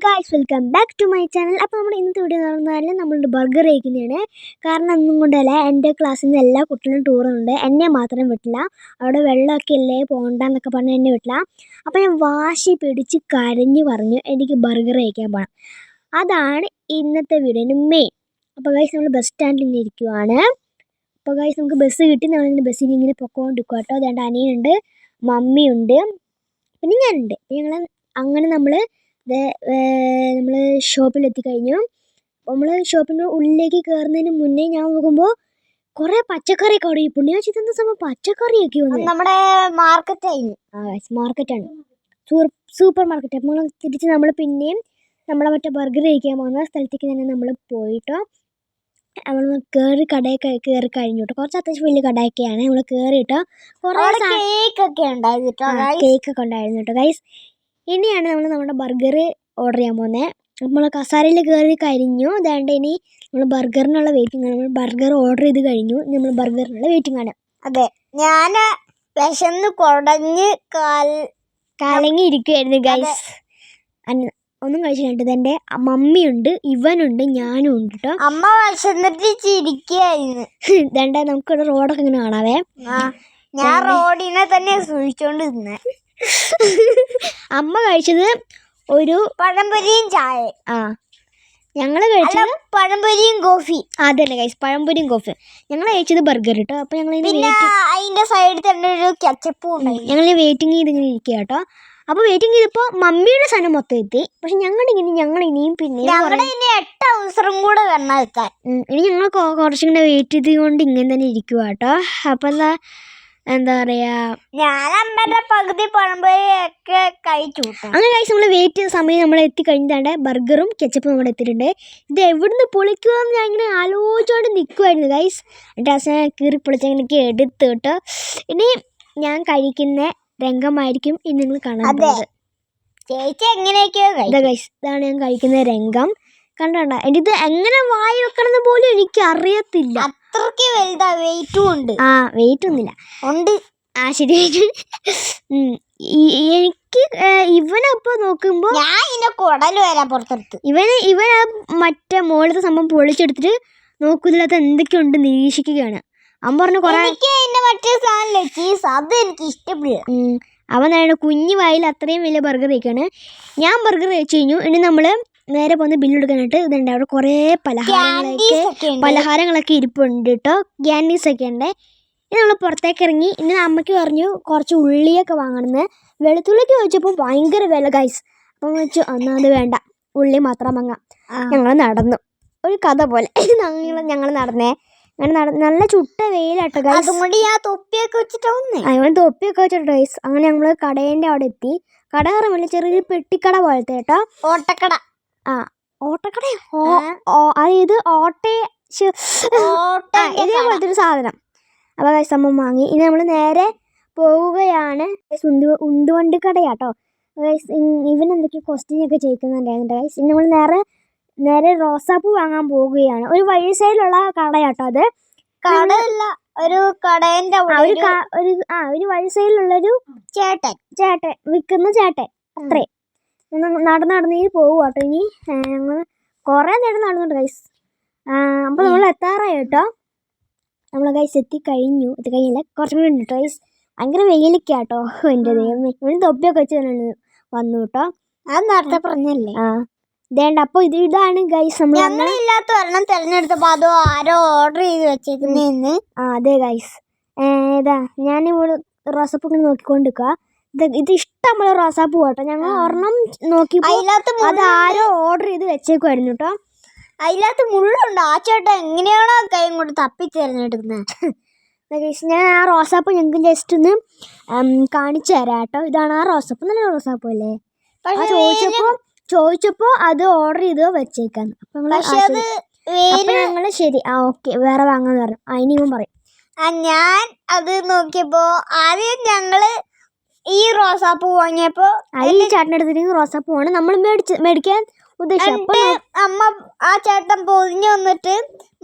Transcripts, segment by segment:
Guys welcome back to my channel. അപ്പോൾ നമ്മുടെ ഇന്നത്തെ വീഡിയോ എന്ന് പറഞ്ഞാൽ നമ്മളുടെ ബർഗർ കഴിക്കുന്നതാണ്. കാരണം ഒന്നും കൊണ്ടല്ല, എൻ്റെ ക്ലാസ്സിൽ നിന്ന് എല്ലാ കുട്ടികളും ടൂറുണ്ട്, എന്നെ മാത്രം വിട്ടില്ല. അവിടെ വെള്ളമൊക്കെ അല്ലേ പോകണ്ടെന്നൊക്കെ പറഞ്ഞ് എന്നെ വിട്ടില്ല. അപ്പോൾ ഞാൻ വാശി പിടിച്ച് കരഞ്ഞു പറഞ്ഞു എനിക്ക് ബർഗർ കഴിക്കാൻ പോകണം. അതാണ് ഇന്നത്തെ വീഡിയോൻ്റെ മെയിൻ. അപ്പോൾ ഗായ്സ് നമ്മൾ ബസ് സ്റ്റാൻഡിൽ ഇങ്ങനെ ഇരിക്കുവാണ്. അപ്പോൾ ഗായ്സ് നമുക്ക് ബസ് കിട്ടി, നമ്മളിങ്ങനെ ബസ്സിൽ ഇങ്ങനെ പൊക്കോണ്ടിരിക്കുക കേട്ടോ. അതുകൊണ്ട് അനിയനുണ്ട്, മമ്മിയുണ്ട്, പിന്നെ ഞാനുണ്ട്. അങ്ങനെ നമ്മൾ ഷോപ്പിലെത്തിക്കഴിഞ്ഞു. നമ്മൾ ഷോപ്പിൻ്റെ ഉള്ളിലേക്ക് കയറുന്നതിന് മുന്നേ ഞാൻ നോക്കുമ്പോൾ കുറേ പച്ചക്കറിയൊക്കെ അവിടെ ഇരിപ്പുണ്ട്. ഞാൻ ചിന്ത സമയം പച്ചക്കറിയൊക്കെ വന്നു. നമ്മുടെ മാർക്കറ്റായിരുന്നു. മാർക്കറ്റാണ്, സൂപ്പർ മാർക്കറ്റ്. അപ്പോൾ തിരിച്ച് നമ്മൾ പിന്നെയും നമ്മളെ മറ്റേ ബർഗർ കഴിക്കാൻ പോകുന്ന സ്ഥലത്തേക്ക് തന്നെ നമ്മൾ പോയിട്ടോ. നമ്മൾ കയറി കഴിഞ്ഞു കേട്ടോ. കുറച്ച് അത്യാവശ്യം വലിയ കടയൊക്കെയാണ്. നമ്മൾ കയറിയിട്ടോ കുറേ കേക്കൊക്കെ ഉണ്ടായിരുന്നു കേട്ടോ ഗൈസ്. ഇനിയാണ് നമ്മൾ നമ്മുടെ ബർഗർ ഓർഡർ ചെയ്യാൻ പോകുന്നത്. നമ്മൾ കസാരയിൽ കയറി കഴിഞ്ഞു. അതുകൊണ്ട് ഇനി നമ്മൾ ബർഗറിനുള്ള വെയിറ്റിംഗ് ആണ്. നമ്മൾ ബർഗർ ഓർഡർ ചെയ്ത് കഴിഞ്ഞു. നമ്മൾ ബർഗറിനുള്ള വെയിറ്റിംഗ് ആണ്. അതെ, ഞാൻ വിശന്ന് കുടഞ്ഞ് കലങ്ങി ഇരിക്കുമായിരുന്നു ഗൈസ്. ഒന്നും കഴിച്ചിട്ടുണ്ട്. ഇതെൻ്റെ മമ്മിയുണ്ട്, ഇവനുണ്ട്, ഞാനും ഉണ്ട് കേട്ടോ. അമ്മ വിശന്നിട്ട് ചിരിക്കുകയായിരുന്നു. ഇതേണ്ട നമുക്കിവിടെ റോഡൊക്കെ ഇങ്ങനെ കാണാവേ. ഞാൻ റോഡിനെ തന്നെ സൂക്ഷിച്ചോണ്ട് നിന്നെ. അമ്മ കഴിച്ചത് ഒരു പഴംപൊരിയും ചായ. ഞങ്ങൾ കഴിച്ചത് പഴംപൊരിയും കോഫി. അതന്നെ ഗൈസ്, പഴംപൊരിയും കോഫി. ഞങ്ങൾ കഴിച്ചത് ബർഗർ കേട്ടോ. അപ്പോൾ ഞങ്ങൾ അതിന്റെ സൈഡിൽ തന്നെ ഒരു കെച്ചപ്പും ഉണ്ടായി. ഞങ്ങൾ വെയിറ്റിംഗ് ചെയ്തിങ്ങനെ ഇരിക്കുക കേട്ടോ. അപ്പോൾ വെയിറ്റിംഗ് ചെയ്തപ്പോൾ മമ്മിയുടെ സാധനം മൊത്തം എത്തി. പക്ഷെ ഞങ്ങളിനിയും പിന്നെ 8 അവസരം കൂടെ വരണം എത്താൻ. ഇനി ഞങ്ങൾ കുറച്ചിങ്ങനെ വെയിറ്റ് ചെയ്തുകൊണ്ട് ഇങ്ങനെ തന്നെ ഇരിക്കുക കേട്ടോ. അപ്പം എന്താ പറയുക, ഞാൻ അമ്മയുടെ പകുതി പഴംപൊരിയൊക്കെ കഴിച്ചു. അങ്ങനെ കഴിച്ച് നമ്മൾ വെയിറ്റ് ചെയ്ത സമയം നമ്മൾ എത്തിക്കഴിഞ്ഞാണ്ട് ബർഗറും കെച്ചപ്പും നമ്മൾ എത്തിയിട്ടുണ്ട്. ഇത് എവിടുന്ന് പൊളിക്കുമെന്ന് ഞാൻ ഇങ്ങനെ ആലോചിച്ചുകൊണ്ട് നിൽക്കുമായിരുന്നു ഗൈസ്. എന്നിട്ട് അവസാനം കീറി പൊളിച്ചങ്ങനെയൊക്കെ എടുത്ത് കേട്ടോ. ഇനി ഞാൻ കഴിക്കുന്ന രംഗമായിരിക്കും ഇനി നിങ്ങൾ കാണാൻ പോകുന്നത്. ചേച്ചി എങ്ങനെയൊക്കെയോ ഗൈസ്, ഇതാണ് ഞാൻ കഴിക്കുന്ന രംഗം. കണ്ട എൻ്റെ ഇത് എങ്ങനെ വായി വെക്കണമെന്ന് പോലും എനിക്ക് അറിയത്തില്ല. അത്രയ്ക്ക് വലുതാ. വെയിറ്റും ഉണ്ട്. വെയിറ്റ് ഒന്നുമില്ല ഉണ്ട്. ശരി. എനിക്ക് ഇവനപ്പോൾ നോക്കുമ്പോൾ ഞാൻ ഇതിന്റെ കുടൽ വരാൻ പുറത്തെടുത്ത് ഇവൻ മറ്റേ മുകളിലത്തെ സംഭവം പൊളിച്ചെടുത്തിട്ട് നോക്കുന്നില്ലാത്ത എന്തൊക്കെയുണ്ട് നിരീക്ഷിക്കുകയാണ്. അവൻ പറഞ്ഞു മറ്റേ സാധനം ചീസ്, അത് എനിക്ക് ഇഷ്ടപ്പെടില്ല. അവൻ തന്നെ കുഞ്ഞു വായിൽ അത്രയും വലിയ ബർഗർ കഴിക്കാണ്. ഞാൻ ബർഗർ കഴിച്ചു കഴിഞ്ഞു. ഇനി നമ്മൾ നേരെ പോകുന്ന ബില്ലെടുക്കാനായിട്ട്. ഇതുണ്ട് അവിടെ കുറേ പലഹാരങ്ങളൊക്കെ ഇരിപ്പുണ്ട് കേട്ടോ. ക്യാൻഡീസൊക്കെ ഉണ്ട്. ഇനി നമ്മൾ പുറത്തേക്ക് ഇറങ്ങി. ഇനി അമ്മയ്ക്ക് പറഞ്ഞു കുറച്ച് ഉള്ളിയൊക്കെ വാങ്ങണമെന്ന്. വെളുത്തുള്ളിക്ക് ചോദിച്ചപ്പോൾ ഭയങ്കര വില ഗൈസ്. അപ്പം വെച്ചു എന്നാൽ അത് വേണ്ട, ഉള്ളി മാത്രം വാങ്ങാം. ഞങ്ങൾ നടന്നു, ഒരു കഥ പോലെ ഞങ്ങൾ നടന്നേ. അങ്ങനെ നല്ല ചുട്ട വെയിലാട്ടോ ഗൈസ്. അതുകൊണ്ട് ഞാൻ തൊപ്പിയൊക്കെ വെച്ചിട്ടാവുന്നേ. അങ്ങനെ തൊപ്പിയൊക്കെ വെച്ചിട്ട് ഗൈസ്. അങ്ങനെ ഞങ്ങൾ കടേൻ്റെ അവിടെ എത്തി. കട കയറുമ്പോൾ ചെറിയൊരു പെട്ടിക്കട പോലത്തെ കേട്ടോ. ഓട്ടക്കട. ഓട്ടക്കട, അതായത് ഇതേപോലത്തെ ഒരു സാധനം. അപ്പോൾ ഗൈസ് അമ്മ വാങ്ങി. ഇനി നമ്മൾ നേരെ പോവുകയാണ്. ഉന്തുവണ്ടി കടയാട്ടോ ഗൈസ്. ഇവനെന്തൊക്കെയോ ക്വസ്റ്റ്യനൊക്കെ ചോദിക്കുന്നുണ്ടായിരുന്നു ഗൈസ്. ഇനി നമ്മൾ നേരെ റോസാപ്പൂ വാങ്ങാൻ പോവുകയാണ്. ഒരു വഴി സൈഡിലുള്ള കടയാട്ടോ അത്. കടയല്ല, ഒരു കടേൻ്റെ ഒരു വഴി സൈഡിലുള്ളൊരു ചേട്ടൻ വിൽക്കുന്ന ചേട്ടൻ. അത്രേ നടന്ന് പോകും കേട്ടോ. ഇനി ഞങ്ങൾ കുറേ നേരം നടന്നുണ്ട് ഗൈസ്. അപ്പോൾ നമ്മൾ എത്താറായി കേട്ടോ. നമ്മൾ ഗൈസ് എത്തിക്കഴിഞ്ഞില്ല, കുറച്ചും കൂടി ഉണ്ട് ഗൈസ്. ഭയങ്കര വെയിലൊക്കെയാട്ടോ. എൻ്റെ ദൈവമേ, ഇവിടെ തൊപ്പിയൊക്കെ വെച്ച് വന്നു കേട്ടോ. അത് നേരത്തെ പറഞ്ഞല്ലേ. ഇതേണ്ട. അപ്പോൾ ഇതാണ് ഗൈസ് നമ്മളില്ലാത്ത ഒരെണ്ണം തിരഞ്ഞെടുത്തപ്പോൾ അതോ ആരോ ഓർഡർ ചെയ്ത് വെച്ചേക്കുന്നതെന്ന്. അതെ ഗൈസ്. ഏതാ ഞാനിവിടെ റോസാപ്പൂ ഇങ്ങനെ നോക്കിക്കൊണ്ടിരിക്കുക. ഇത് ഇഷ്ടം പോലെ റോസാപ്പൂ കേട്ടോ. ഞങ്ങൾ ഒരെണ്ണം നോക്കിയപ്പോൾ അത് ആരോ ഓർഡർ ചെയ്ത് വെച്ചേക്കുമായിരുന്നു കേട്ടോ. അതിനകത്ത് മുള്ളുണ്ട്. ആ ചേട്ടൻ എങ്ങനെയാണോ കൈ കൊണ്ട് തപ്പി തിരഞ്ഞെടുക്കുന്നത്. ഞാൻ ആ റോസാപ്പൂ ഞങ്ങൾക്ക് ജസ്റ്റ് ഒന്ന് കാണിച്ചു തരാം കേട്ടോ. ഇതാണ് ആ റോസാപ്പൂ. നല്ല റോസാപ്പൂ അല്ലേ? ചോദിച്ചപ്പോൾ അത് ഓർഡർ ചെയ്ത് വെച്ചേക്കാന്ന്. അപ്പം ഞങ്ങൾ ശരി ഓക്കെ വേറെ വാങ്ങാന്ന് പറഞ്ഞു. ഇനി ഇവൻ പറയും. ഞാൻ അത് നോക്കിയപ്പോൾ ആദ്യം ഞങ്ങള് ഈ റോസാപ്പൂ വാങ്ങിയപ്പോ ഈ ചേട്ടൻ എടുത്തിട്ട് റോസാപ്പൂ ആണ് നമ്മൾ മേടിക്കാൻ ഉദ്ദേശിച്ചത്. അമ്മ ആ ചേട്ടൻ പൊതിഞ്ഞു വന്നിട്ട്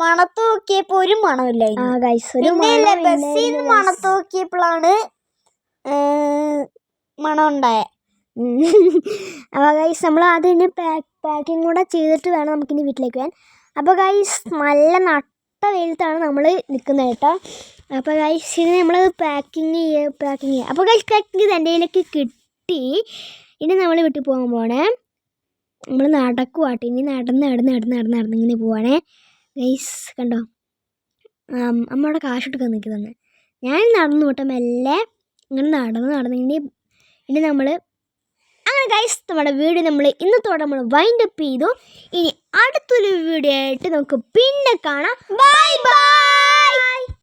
മണത്ത് നോക്കിയപ്പോ ഒരു മണമില്ല. ബസ്സിൽ നിന്ന് മണത്ത് നോക്കിയപ്പോഴാണ് മണം ഉണ്ടായത്. അപ്പോൾ ഗൈസ് നമ്മൾ അതിന് പാക്കിങ് കൂടെ ചെയ്തിട്ട് വേണം നമുക്കിനി വീട്ടിലേക്ക് പോകാൻ. അപ്പോൾ ഗൈസ് നല്ല നട്ട വെയിലത്താണ് നമ്മൾ നിൽക്കുന്നത് കേട്ടോ. അപ്പോൾ ഗൈസ് ഇനി നമ്മൾ പാക്കിങ് ചെയ്യുക. അപ്പോൾ ഗൈസ് പാക്കിങ് ചെയ്ത് എൻ്റെ കയ്യിലേക്ക് കിട്ടി. ഇനി നമ്മൾ വീട്ടിൽ പോകാൻ പോകണേ. നമ്മൾ നടക്കുവാട്ടെ, ഇനി നടന്ന് ഇങ്ങനെ പോവാണേ. ഗൈസ് കണ്ടോ, അമ്മയുടെ കാശിട്ടൊക്കെ നിൽക്കുന്നത്. ഞാൻ നടന്നു പോട്ടെ മെല്ലെ ഇങ്ങനെ നടന്ന് ഇനി നമ്മൾ അങ്ങനെ ഗൈസ് നമ്മുടെ വീഡിയോ നമ്മൾ ഇന്നത്തോടെ നമ്മൾ വൈൻഡ് അപ്പ് ചെയ്തു. ഇനി അടുത്തൊരു വീഡിയോ ആയിട്ട് നമുക്ക് പിന്നെ കാണാം. Bye bye.